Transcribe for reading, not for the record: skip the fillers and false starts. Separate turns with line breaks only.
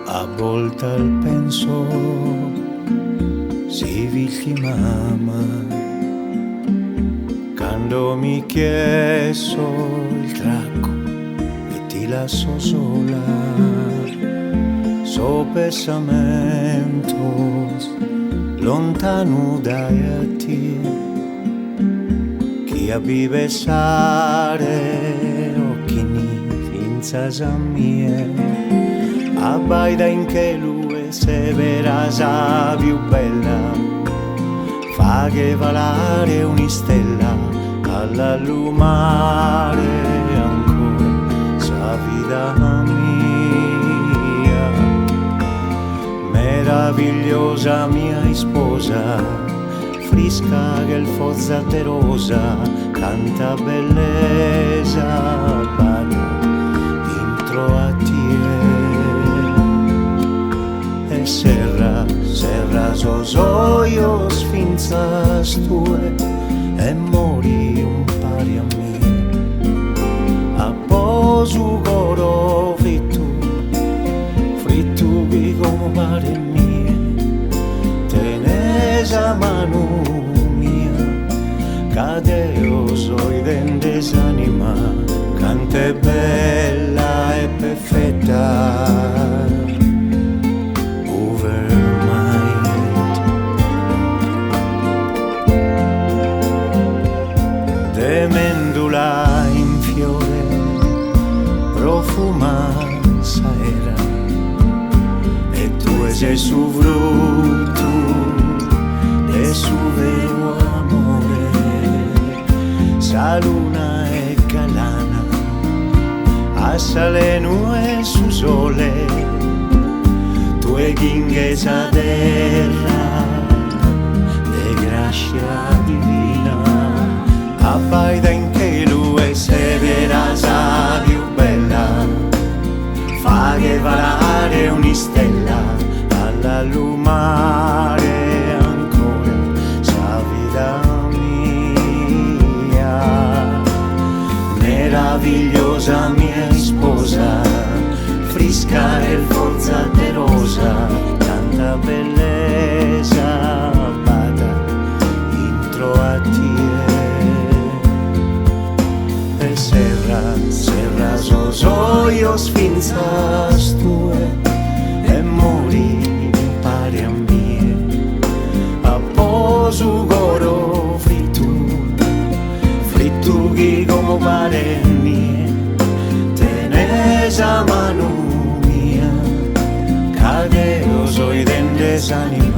A volte al penso si vigli mamma quando mi chiesto il tracco e ti lascio sola so pensamentos lontano dai a te chi a besare occhini finza mie abbaida in che lui se verasa più bella fa che valare un'istella alla lumare ancora sa vita mia meravigliosa mia sposa frisca che il forza de rosa tanta bellezza vado dentro a te serra, serra sos ojos finzas tue e mori un pari a me a posu coro frittu vi come pare mie tenés a mano mia cadeo soi dendes anima cante bella e perfetta mendula in fiore profuma saera e tu sei su frutto e su vero amore sa luna e galana a salenu e su sole tu e ghingesa terra de grazia divina abbaida in che lui se verasa più bella fa che valare un'istella alla lumare ancora sa vita mia meravigliosa mia sposa frisca e forza de rosa tanta bellezza bada intro a te serra sos ojos finzas tue e mori pari a mie a posu coro frittu chi come pare mie tenés a mano mia cadeo soi dendes anima